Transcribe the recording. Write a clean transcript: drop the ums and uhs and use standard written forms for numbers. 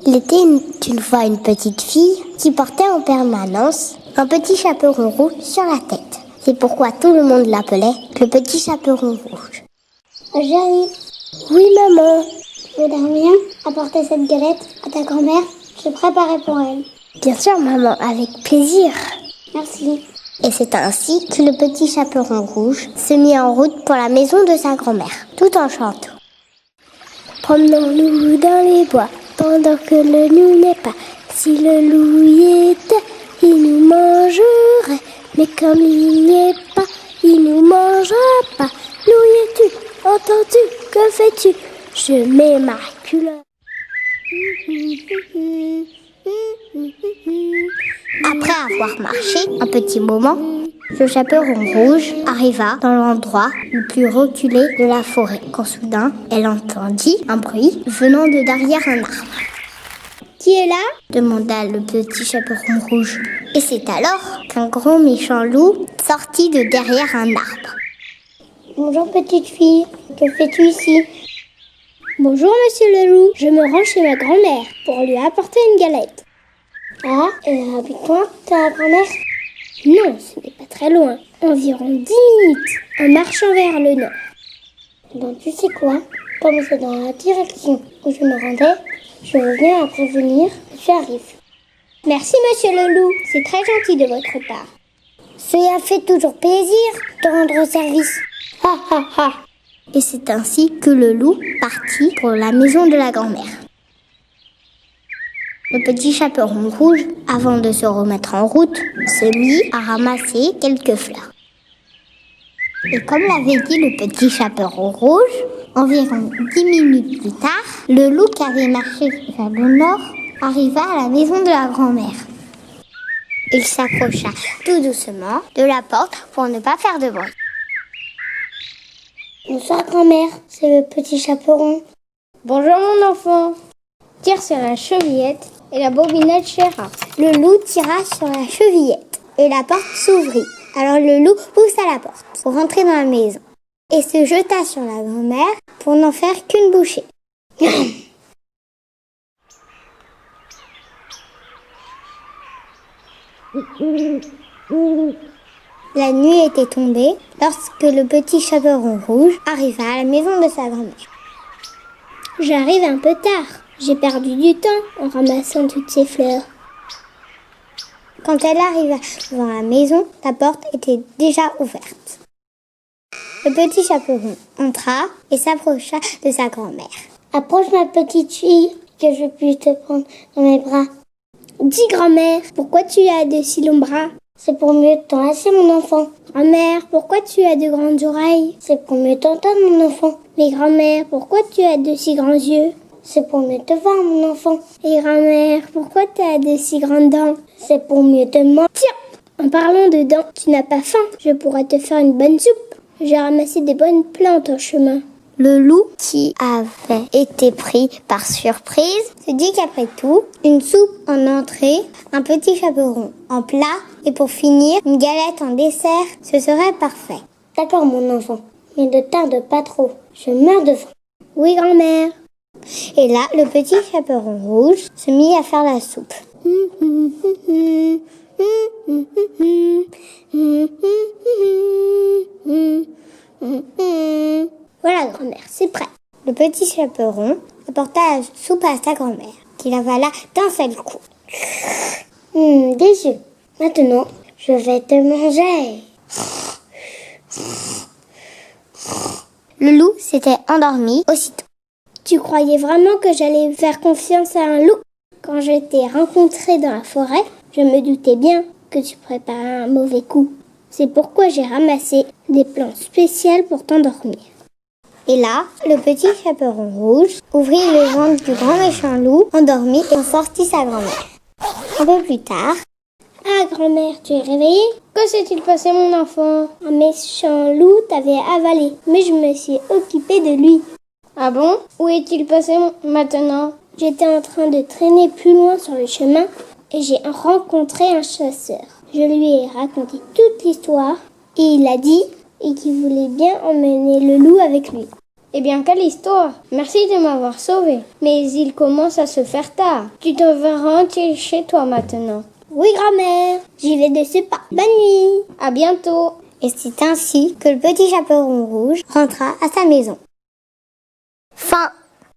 Il était une fois une petite fille qui portait en permanence un petit chaperon rouge sur la tête. C'est pourquoi tout le monde l'appelait le petit chaperon rouge. J'arrive. Oui, maman. Tu voudrais bien apporter cette galette à ta grand-mère? Je préparais pour elle. Bien sûr, maman, avec plaisir. Merci. Et c'est ainsi que le petit chaperon rouge se mit en route pour la maison de sa grand-mère, tout en chantant. Promenons-nous dans les bois, pendant que le loup n'est pas. Si le loup y était, il nous mangerait. Mais comme il n'y est pas, il nous mangera pas. Loup y es-tu? Entends-tu? Que fais-tu? Je mets ma culotte. Après avoir marché un petit moment, le chaperon rouge arriva dans l'endroit le plus reculé de la forêt, quand soudain, elle entendit un bruit venant de derrière un arbre. « Qui est là ?» demanda le petit chaperon rouge. Et c'est alors qu'un gros méchant loup sortit de derrière un arbre. « Bonjour petite fille, que fais-tu ici ?»« Bonjour monsieur le loup, je me rends chez ma grand-mère pour lui apporter une galette. » Ah, elle habite loin, ta grand-mère ? Non, ce n'est pas très loin. Environ 10 minutes en marchant vers le nord. Donc tu sais quoi ? Comme c'est dans la direction où je me rendais, je reviens à prévenir que tu arrives. Merci monsieur le loup, c'est très gentil de votre part. Cela fait toujours plaisir de rendre service. Ha ha ha. Et c'est ainsi que le loup partit pour la maison de la grand-mère. Le petit chaperon rouge, avant de se remettre en route, se mit à ramasser quelques fleurs. Et comme l'avait dit le petit chaperon rouge, environ 10 minutes plus tard, le loup qui avait marché vers le nord arriva à la maison de la grand-mère. Il s'approcha tout doucement de la porte pour ne pas faire de bruit. « Bonsoir grand-mère, c'est le petit chaperon. »« Bonjour mon enfant. Tire sur la chevillette et la bobinette chera. » Le loup tira sur la chevillette et la porte s'ouvrit. Alors le loup poussa la porte pour rentrer dans la maison et se jeta sur la grand-mère pour n'en faire qu'une bouchée. La nuit était tombée lorsque le petit chaperon rouge arriva à la maison de sa grand-mère. « J'arrive un peu tard. J'ai perdu du temps en ramassant toutes ces fleurs. » Quand elle arriva devant la maison, la porte était déjà ouverte. Le petit chaperon entra et s'approcha de sa grand-mère. « Approche ma petite fille, que je puisse te prendre dans mes bras. »« Dis grand-mère, pourquoi tu as de si longs bras ? » ?»« C'est pour mieux t'enlacer mon enfant. »« Grand-mère, pourquoi tu as de grandes oreilles ? » »« C'est pour mieux t'entendre mon enfant. »« Mais grand-mère, pourquoi tu as de si grands yeux ? » »« C'est pour mieux te voir mon enfant. »« Et grand-mère, pourquoi tu as de si grandes dents ? » ?»« C'est pour mieux te manger. »« Tiens, en parlant de dents, tu n'as pas faim, je pourrais te faire une bonne soupe. J'ai ramassé des bonnes plantes en chemin. » Le loup, qui avait été pris par surprise, se dit qu'après tout, une soupe en entrée, un petit chaperon en plat et pour finir, une galette en dessert, ce serait parfait. « D'accord mon enfant, mais ne tarde pas trop, je meurs de faim. »« Oui grand-mère. » Et là, le petit chaperon rouge se mit à faire la soupe. Voilà grand-mère, c'est prêt. Le petit chaperon apporta la soupe à sa grand-mère, qui l'avala d'un seul coup. Délicieux. Maintenant, je vais te manger. Le loup s'était endormi aussitôt. Tu croyais vraiment que j'allais faire confiance à un loup ? Quand je t'ai rencontré dans la forêt, je me doutais bien que tu préparais un mauvais coup. C'est pourquoi j'ai ramassé des plantes spéciales pour t'endormir. Et là, le petit chaperon rouge ouvrit le ventre du grand méchant loup, endormi et en sortit sa grand-mère. Un peu plus tard... Ah, grand-mère, tu es réveillée ? Que s'est-il passé, mon enfant ? Un méchant loup t'avait avalé, mais je me suis occupée de lui. Ah bon ? Où est-il passé maintenant ? J'étais en train de traîner plus loin sur le chemin et j'ai rencontré un chasseur. Je lui ai raconté toute l'histoire et il a dit qu'il voulait bien emmener le loup avec lui. Eh bien, quelle histoire! Merci de m'avoir sauvé. Mais il commence à se faire tard. Tu devrais rentrer chez toi maintenant. Oui, grand-mère, j'y vais de ce pas. Bonne nuit. À bientôt. Et c'est ainsi que le petit chaperon rouge rentra à sa maison. Fin.